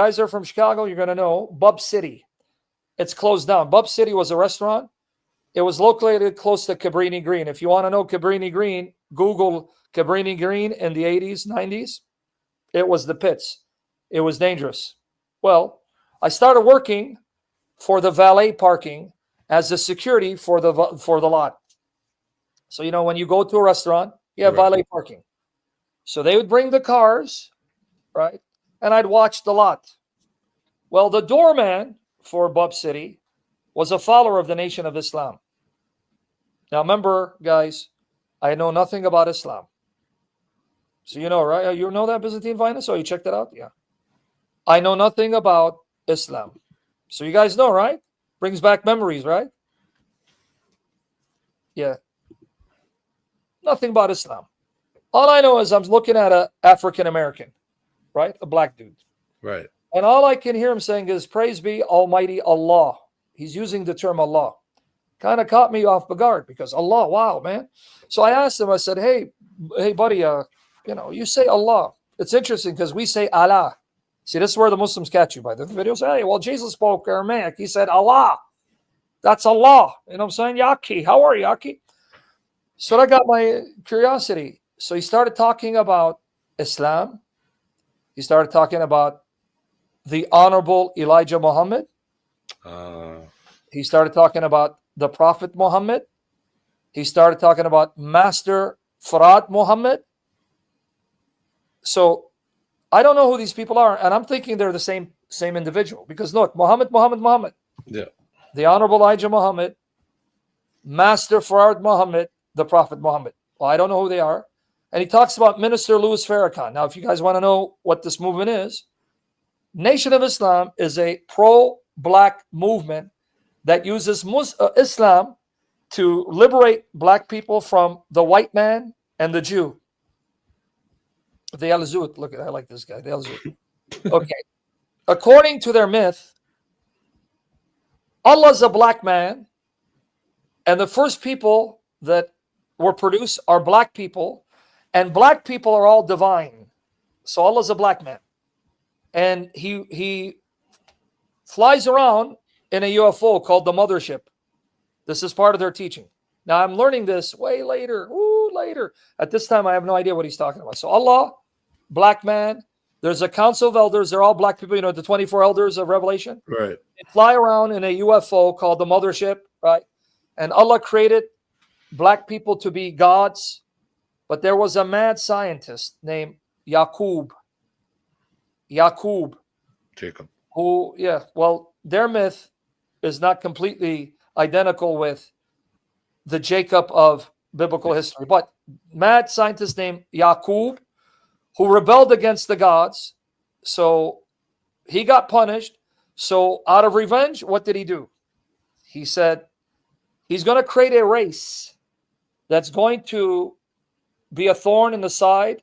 guys are from Chicago, you're going to know Bub City. It's closed down. Bub City was a restaurant. It was located close to Cabrini Green. If you want to know Cabrini Green, Google Cabrini Green in the 80s, 90s. It was the pits. It was dangerous. Well, I started working for the valet parking as a security for the lot. So, you know, when you go to a restaurant, you have valet parking. So they would bring the cars, right? And I'd watch the lot. Well, the doorman for Bub City was a follower of the Nation of Islam. Now, remember, guys, I know nothing about Islam. So you know, right? You know that Byzantine Finest? So you checked it out? Yeah. I know nothing about Islam. So you guys know, right? Brings back memories, right? Yeah. Nothing about Islam. All I know is I'm looking at an African American, right? A black dude. Right. And all I can hear him saying is, praise be Almighty Allah. He's using the term Allah. Kind of caught me off guard because Allah, wow, man. So I asked him, I said, hey buddy, you know, you say Allah. It's interesting because we say Allah. See, this is where the Muslims catch you by the video. Say, hey, well, Jesus spoke Aramaic. He said Allah. That's Allah. You know what I'm saying? Yaki. How are you, Yaki? So that got my curiosity. So he started talking about Islam. He started talking about the Honorable Elijah Muhammad. He started talking about the Prophet Muhammad. He started talking about Master Farad Muhammad. So I don't know who these people are, and I'm thinking they're the same individual. Because look, Muhammad. Yeah. The Honorable Elijah Muhammad, Master Farad Muhammad, the Prophet Muhammad. Well, I don't know who they are. And he talks about Minister Louis Farrakhan. Now, if you guys want to know what this movement is, Nation of Islam is a pro-black movement that uses Islam to liberate black people from the white man and the Jew. The Al-Zut. Look, I like this guy. The Al-Zut. Okay. According to their myth, Allah's a black man, and the first people that were produced are black people, and black people are all divine. So Allah's a black man. And he flies around in a UFO called the Mothership. This is part of their teaching. Now, I'm learning this way later. Later. At this time, I have no idea what he's talking about. So Allah, black man. There's a council of elders. They're all black people. You know, the 24 elders of Revelation. Right. They fly around in a UFO called the Mothership, right? And Allah created black people to be gods. But there was a mad scientist named Yakub. Jacob. Who, yeah, well, their myth is not completely identical with the Jacob of biblical history. But mad scientist named Yakub, who rebelled against the gods. So he got punished. So out of revenge, what did he do? He said he's going to create a race that's going to be a thorn in the side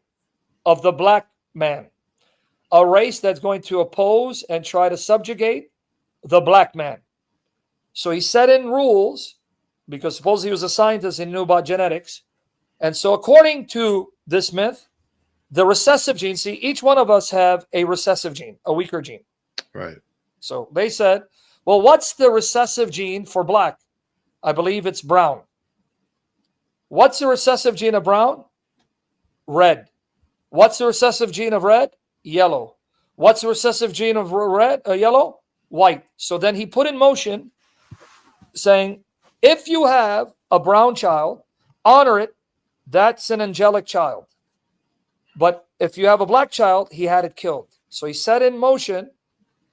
of the black man. A race that's going to oppose and try to subjugate the black man. So he set in rules, because supposedly he was a scientist and he knew about genetics. And so according to this myth, the recessive gene, see, each one of us have a recessive gene, a weaker gene. Right. So they said, well, what's the recessive gene for black? I believe it's brown. What's the recessive gene of brown? Red. What's the recessive gene of red? Yellow. What's the recessive gene of red? Yellow? White. So then he put in motion saying, if you have a brown child, honor it. That's an angelic child. But if you have a black child, he had it killed. So he set in motion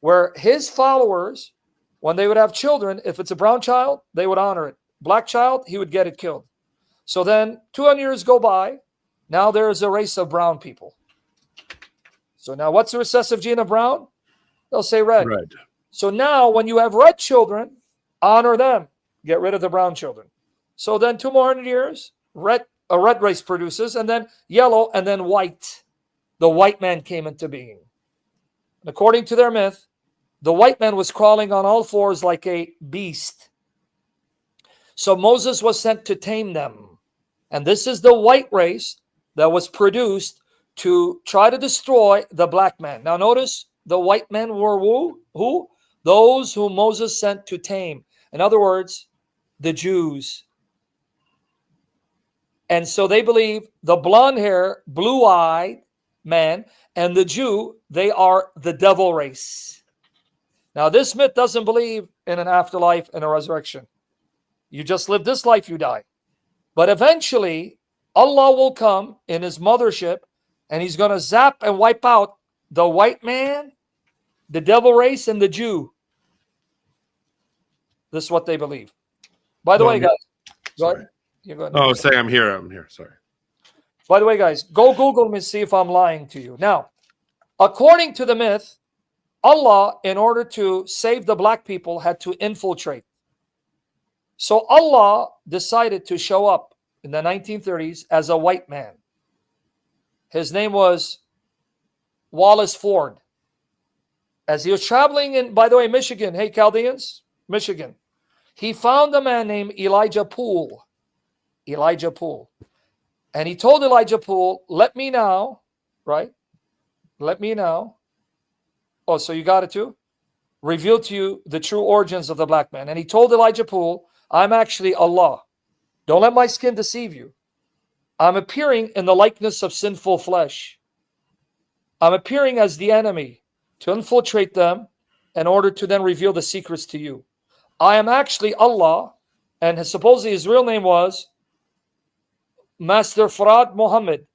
where his followers, when they would have children, if it's a brown child, they would honor it. Black child, he would get it killed. So then 200 years go by. Now there is a race of brown people. So now what's the recessive gene of brown? They'll say red. Red. So now when you have red children, honor them. Get rid of the brown children. So then 2 more 100 years, a red race produces, and then yellow, and then white. The white man came into being. And according to their myth, the white man was crawling on all fours like a beast. So Moses was sent to tame them. And this is the white race that was produced to try to destroy the black man. Now notice, the white men were who? Those whom Moses sent to tame. In other words, the Jews. And so they believe the blonde hair, blue-eyed man and the Jew, they are the devil race. Now, this myth doesn't believe in an afterlife and a resurrection. You just live this life, you die. But eventually, Allah will come in his mothership and he's going to zap and wipe out the white man, the devil race, and the Jew. This is what they believe. By the way, guys, go ahead. You're going. Oh, say I'm here. I'm here. Sorry. By the way, guys, go Google me, see if I'm lying to you. Now, according to the myth, Allah, in order to save the black people, had to infiltrate. So Allah decided to show up in the 1930s as a white man. His name was Wallace Ford. As he was traveling in, by the way, Michigan, hey, Chaldeans, Michigan, he found a man named Elijah Poole. Elijah Poole. And he told Elijah Poole, let me now, right? Let me now. Oh, so you got it too? Reveal to you the true origins of the black man. And he told Elijah Poole, I'm actually Allah. Don't let my skin deceive you. I'm appearing in the likeness of sinful flesh. I'm appearing as the enemy to infiltrate them in order to then reveal the secrets to you. I am actually Allah, and supposedly his real name was Master Farad Muhammad.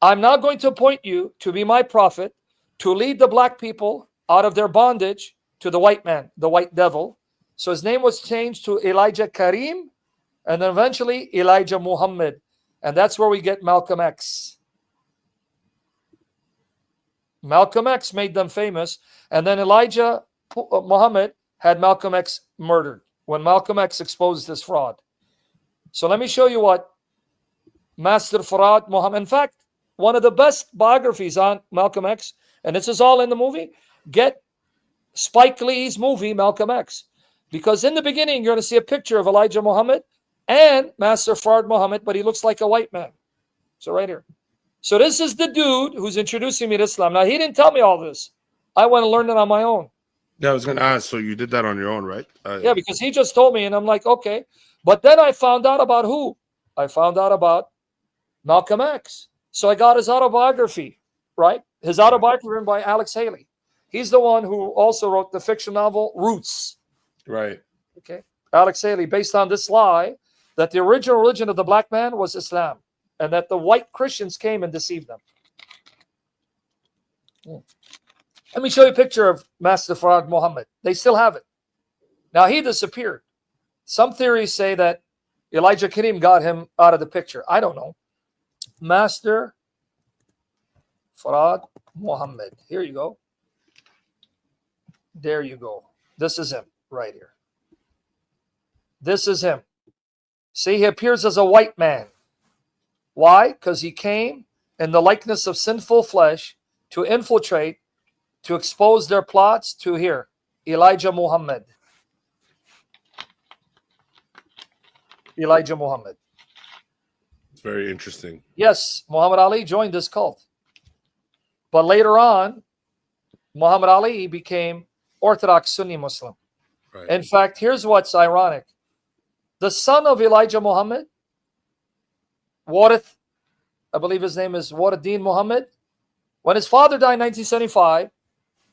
I'm now going to appoint you to be my prophet, to lead the black people out of their bondage to the white man, the white devil. So his name was changed to Elijah Karim, and then eventually Elijah Muhammad. And that's where we get Malcolm X. Malcolm X made them famous, and then Elijah Muhammad had Malcolm X murdered when Malcolm X exposed this fraud. So let me show you what Master Farad Muhammad, in fact, one of the best biographies on Malcolm X, and this is all in the movie, get Spike Lee's movie, Malcolm X. Because in the beginning, you're going to see a picture of Elijah Muhammad and Master Farad Muhammad, but he looks like a white man. So right here. So this is the dude who's introducing me to Islam. Now, he didn't tell me all this. I went and learned it on my own. Yeah, I was going to ask, so you did that on your own, right? Yeah, because he just told me, and I'm like, okay. But then I found out about who? I found out about Malcolm X. So I got his autobiography, right? His autobiography written by Alex Haley. He's the one who also wrote the fiction novel Roots. Right. Okay. Alex Haley, based on this lie that the original religion of the black man was Islam and that the white Christians came and deceived them. Let me show you a picture of Master Farad Muhammad. They still have it. Now, he disappeared. Some theories say that Elijah Karim got him out of the picture. I don't know. Master Farad Muhammad. Here you go. There you go. This is him right here. This is him. See, he appears as a white man. Why? Because he came in the likeness of sinful flesh to infiltrate, to expose their plots to here. Elijah Muhammad. Elijah Muhammad. It's very interesting. Yes, Muhammad Ali joined this cult. But later on, Muhammad Ali became Orthodox Sunni Muslim. Right. In fact, here's what's ironic. The son of Elijah Muhammad, Warith, I believe his name is Warith Muhammad, when his father died in 1975,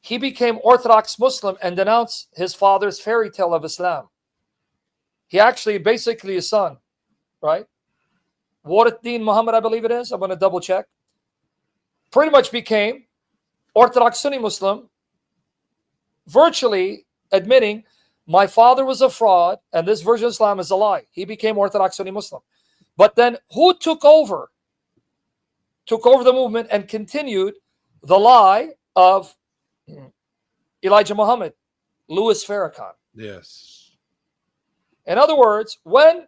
he became Orthodox Muslim and denounced his father's fairy tale of Islam. He actually, basically his son, right? Warith Muhammad, I believe it is. I'm going to double check. Pretty much became Orthodox Sunni Muslim, virtually admitting my father was a fraud and this version of Islam is a lie. He became Orthodox Sunni Muslim. But then who took over? Took over the movement and continued the lie of Elijah Muhammad, Louis Farrakhan. Yes. In other words, when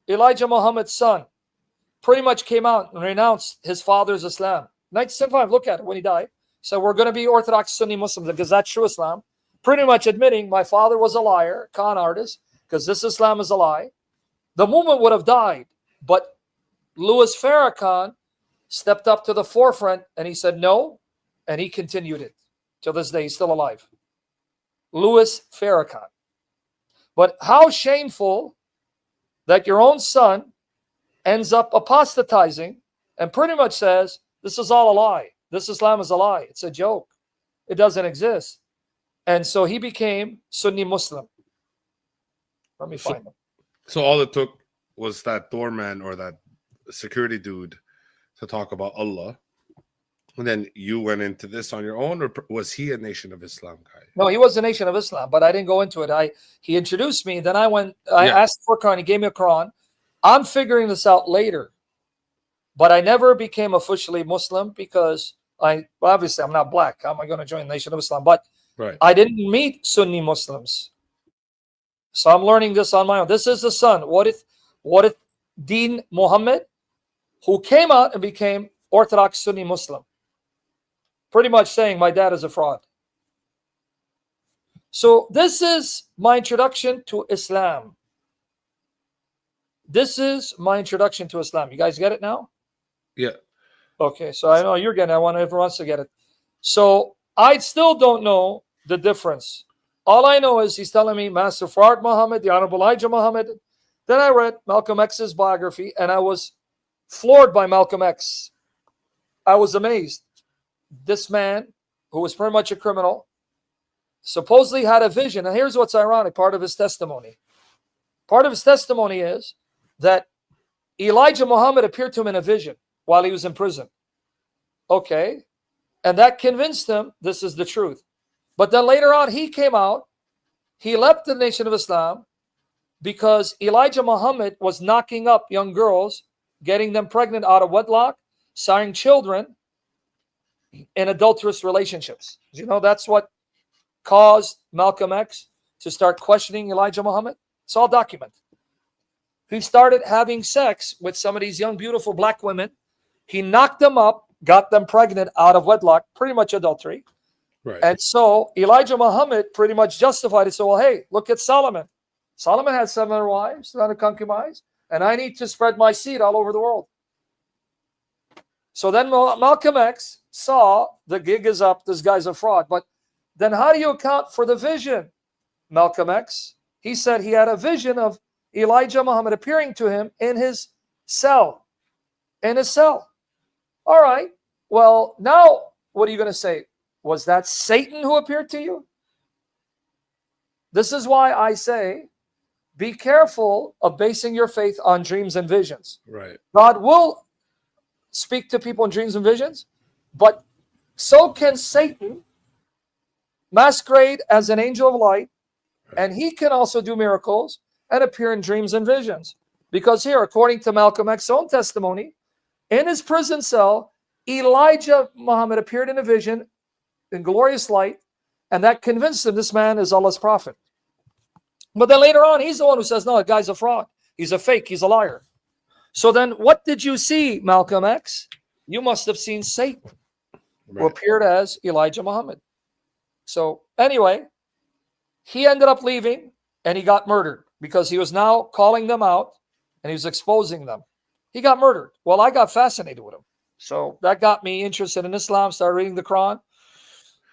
Elijah Muhammad's son pretty much came out and renounced his father's Islam, 1975, look at it when he died. So we're going to be Orthodox Sunni Muslims because that's true Islam. Pretty much admitting my father was a liar, con artist, because this Islam is a lie. The movement would have died, but Louis Farrakhan stepped up to the forefront and he said no, and he continued it till this day. He's still alive. Louis Farrakhan. But how shameful that your own son ends up apostatizing and pretty much says, this is all a lie. This Islam is a lie. It's a joke. It doesn't exist. And so he became Sunni Muslim. Let me find him. So all it took was that doorman or that security dude to talk about Allah. And then you went into this on your own, or was he a Nation of Islam guy? No, he was a Nation of Islam, but I didn't go into it. He introduced me. Then I asked for a Quran. He gave me a Quran. I'm figuring this out later. But I never became officially Muslim because obviously I'm not black. How am I going to join the Nation of Islam? But I didn't meet Sunni Muslims. So I'm learning this on my own. This is the son, Warith Din Muhammad, who came out and became Orthodox Sunni Muslim. Pretty much saying my dad is a fraud. So this is my introduction to Islam. This is my introduction to Islam. You guys get it now? Yeah. Okay, so I know you're getting it. I want everyone else to get it. So I still don't know the difference. All I know is he's telling me Master Fard Muhammad, the Honorable Elijah Muhammad. Then I read Malcolm X's biography, and I was floored by Malcolm X. I was amazed. This man, who was pretty much a criminal, supposedly had a vision. And here's what's ironic, part of his testimony. Part of his testimony is that Elijah Muhammad appeared to him in a vision while he was in prison. Okay. And that convinced him this is the truth. But then later on, he came out. He left the Nation of Islam because Elijah Muhammad was knocking up young girls, getting them pregnant out of wedlock, siring children in adulterous relationships. You know, that's what caused Malcolm X to start questioning Elijah Muhammad. It's all documented. He started having sex with some of these young, beautiful black women. He knocked them up, got them pregnant out of wedlock, pretty much adultery. Right. And so Elijah Muhammad pretty much justified it. So, well, hey, look at Solomon. Solomon had 700 wives, 700 concubines, and I need to spread my seed all over the world. So then Malcolm X saw the gig is up, this guy's a fraud. But then how do you account for the vision, Malcolm X? He said he had a vision of Elijah Muhammad appearing to him in his cell. In his cell. All right. Well, now what are you going to say? Was that Satan who appeared to you? This is why I say, be careful of basing your faith on dreams and visions. Right. God will speak to people in dreams and visions, but so can Satan masquerade as an angel of light, and he can also do miracles and appear in dreams and visions. Because here, according to Malcolm X's own testimony, in his prison cell, Elijah Muhammad appeared in a vision in glorious light, and that convinced him this man is Allah's prophet. But then later on, he's the one who says, no, the guy's a fraud. He's a fake. He's a liar. So then what did you see, Malcolm X? You must have seen Satan, who appeared as Elijah Muhammad. So anyway, he ended up leaving, and he got murdered because he was now calling them out, and he was exposing them. He got murdered. Well, I got fascinated with him. So that got me interested in Islam, started reading the Quran.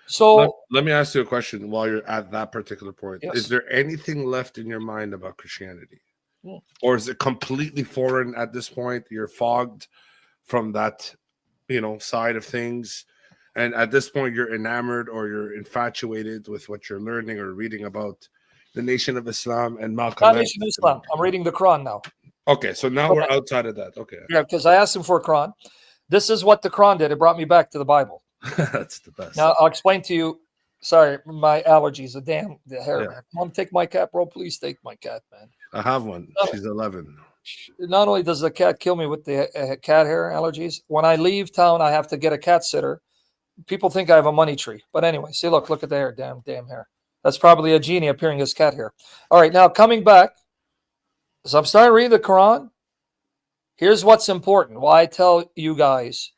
So let me ask you a question while you're at that particular point. Yes. Is there anything left in your mind about Christianity? Or is it completely foreign at this point? You're fogged from that, side of things. And at this point, you're enamored or you're infatuated with what you're learning or reading about the Nation of Islam and Malcolm X. Nation of Islam. I'm reading the Quran now. Okay, so now we're outside of that. Okay. Yeah, because I asked him for a Quran. This is what the Quran did. It brought me back to the Bible. That's the best. Now, I'll explain to you. Sorry, my allergies. The hair. Yeah. Mom, take my cat, bro. Please take my cat, man. I have one. She's 11. Not only does the cat kill me with the cat hair allergies, when I leave town, I have to get a cat sitter. People think I have a money tree. But anyway, see, look at the hair. Damn hair. That's probably a genie appearing as cat hair. All right, now coming back. So I'm starting to read the Quran. Here's what's important. Why I tell you guys,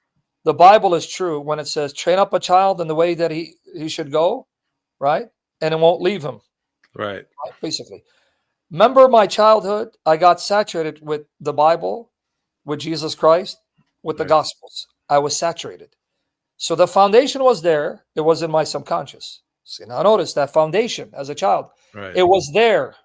the Bible is true when it says, train up a child in the way that he should go, right? And it won't leave him. Right. Basically. Remember my childhood? I got saturated with the Bible, with Jesus Christ, with the Gospels. I was saturated. So the foundation was there. It was in my subconscious. See, now notice that foundation as a child. Right. It was there.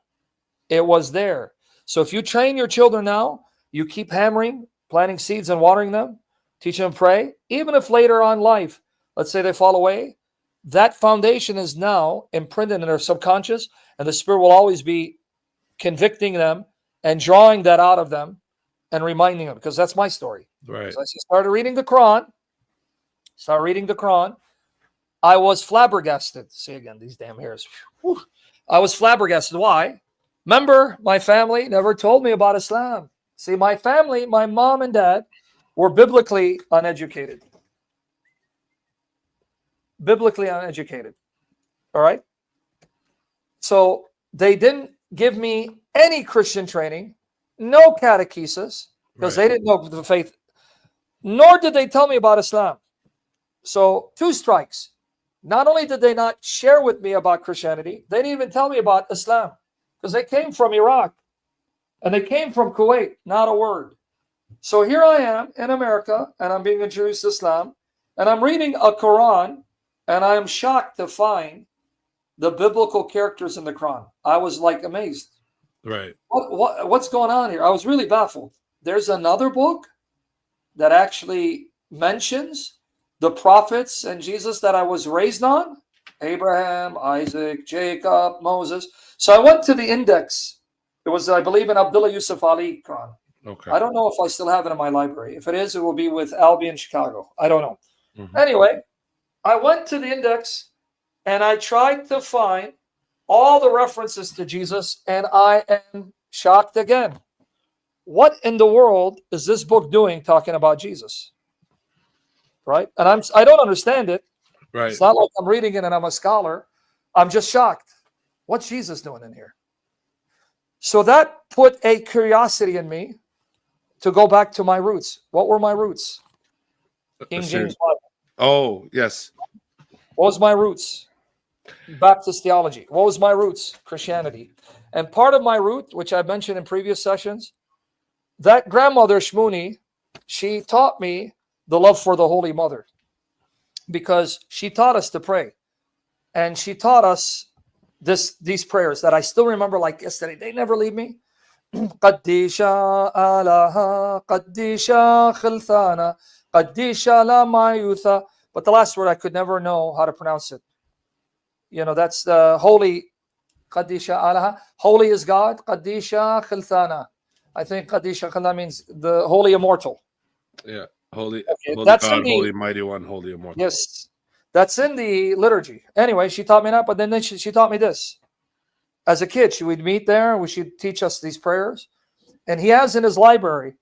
It was there. So if you train your children now, you keep hammering, planting seeds and watering them, teaching them to pray, even if later on in life, let's say they fall away, that foundation is now imprinted in their subconscious, and the Spirit will always be convicting them and drawing that out of them and reminding them, because that's my story. Right. As I started reading the Quran, I was flabbergasted. See again, these damn hairs. Whew. I was flabbergasted. Why? Remember, my family never told me about Islam. See, my family, my mom and dad, were biblically uneducated. Biblically uneducated. All right? So they didn't give me any Christian training, no catechesis, because they didn't know the faith, nor did they tell me about Islam. So 2 strikes. Not only did they not share with me about Christianity, they didn't even tell me about Islam, because they came from Iraq and they came from Kuwait, not a word. So here I am in America, and I'm being introduced to Islam, and I'm reading a Quran, and I'm shocked to find the biblical characters in the Quran. I was like amazed. Right. What's going on here? I was really baffled. There's another book that actually mentions the prophets and Jesus that I was raised on. Abraham, Isaac, Jacob, Moses. So I went to the index. It was, I believe, an Abdullah Yusuf Ali Quran. Okay. I don't know if I still have it in my library. If it is, it will be with Albie in Chicago. I don't know. Mhm. Anyway, I went to the index and I tried to find all the references to Jesus, and I am shocked again. What in the world is this book doing talking about Jesus? Right? And I don't understand it. Right. It's not like I'm reading it and I'm a scholar. I'm just shocked. What's Jesus doing in here? So that put a curiosity in me to go back to my roots. What were my roots? King James Bible. Oh, yes. What was my roots? Baptist theology. What was my roots? Christianity. And part of my root, which I mentioned in previous sessions, that grandmother Shamouni, she taught me the love for the Holy Mother, because she taught us to pray. And she taught us these prayers that I still remember like yesterday. They never leave me. Qaddisha alaha, Qaddisha khilthana, Qaddisha la mayutha. But the last word I could never know how to pronounce it. You know, that's the holy. Qaddisha alaha. Holy is God. Qaddisha khilthana. I think Qaddisha khilthana means the holy immortal. Yeah. Holy, Okay, holy that's God, in the, holy mighty one, holy immortal. Yes, that's in the liturgy. Anyway, she taught me that, but then she taught me this. As a kid, she would meet there, and she'd teach us these prayers. And he has in his library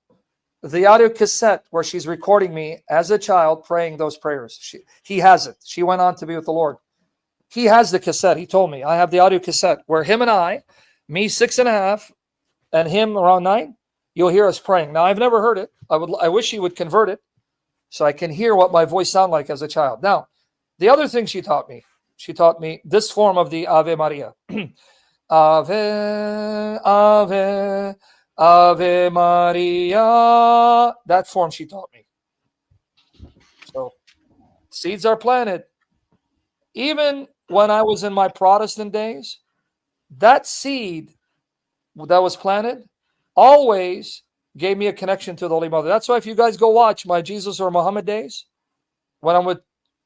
the audio cassette where she's recording me as a child praying those prayers. He has it. She went on to be with the Lord. He has the cassette. He told me, I have the audio cassette where him and I, me 6.5, and him around 9, you'll hear us praying. Now, I've never heard it. I wish he would convert it so I can hear what my voice sounded like as a child. Now, the other thing she taught me this form of the Ave Maria. Ave, Ave, Ave Maria. That form she taught me. So, seeds are planted. Even when I was in my Protestant days, that seed that was planted always gave me a connection to the Holy Mother. That's why if you guys go watch my Jesus or Muhammad days, when I'm with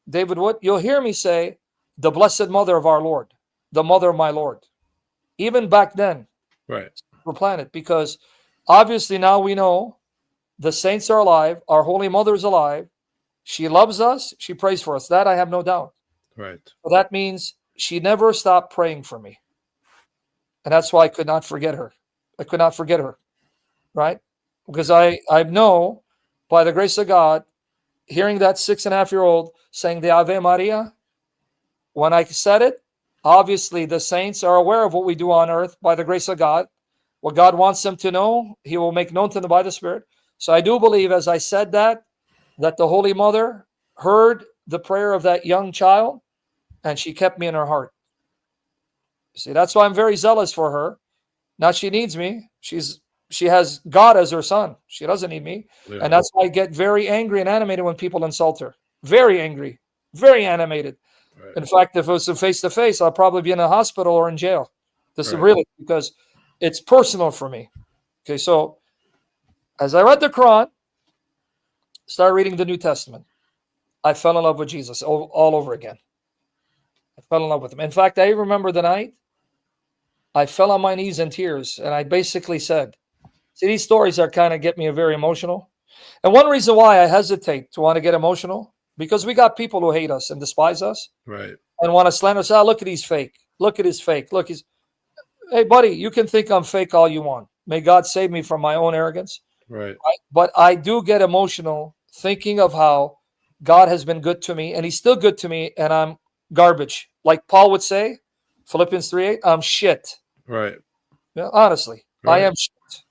David Wood, you'll hear me say, the Blessed Mother of our Lord, the Mother of my Lord. Even back then, right, were planted, because obviously now we know the saints are alive, our Holy Mother is alive, she loves us, she prays for us. That I have no doubt. Right. So that means she never stopped praying for me. And that's why I could not forget her. I could not forget her. Right? Because I know, by the grace of God, hearing that 6.5-year-old saying the Ave Maria, when I said it, obviously the saints are aware of what we do on earth by the grace of God. What God wants them to know, he will make known to them by the Spirit. So I do believe, as I said that the Holy Mother heard the prayer of that young child, and she kept me in her heart. See, that's why I'm very zealous for her. Not she needs me. She has God as her son. She doesn't need me. Yeah. And that's why I get very angry and animated when people insult her. very angry, very animated. Right. In fact, if it was face to face, I'll probably be in a hospital or in jail. This is Right. really because it's personal for me. Okay, so as I read the Quran, started reading the New Testament, I fell in love with Jesus all over again. I fell in love with him. In fact, I remember the night I fell on my knees in tears, and I basically said, see, these stories are kind of get me very emotional. And one reason why I hesitate to want to get emotional, because we got people who hate us and despise us Right. and want to slander us. Oh, look at he's fake. Look at his fake. Look, he's, hey, buddy, you can think I'm fake all you want. May God save me from my own arrogance. Right. But I do get emotional thinking of how God has been good to me, and he's still good to me, and I'm garbage. Like Paul would say, Philippians 3:8, I'm shit. Right. Yeah, honestly, I Right. am shit.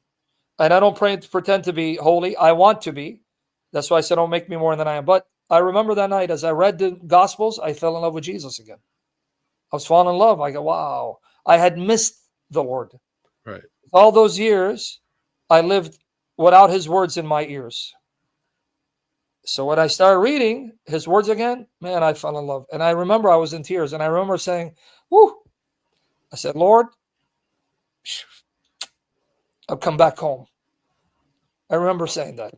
And I don't pretend to be holy. I want to be. That's why I said, don't make me more than I am. But I remember that night as I read the Gospels, I fell in love with Jesus again. I was falling in love. I go, wow. I had missed the Lord. Right. All those years, I lived without his words in my ears. So when I started reading his words again, man, I fell in love. And I remember I was in tears. And I remember saying, whoo. I said, Lord, I'll come back home. I remember saying that.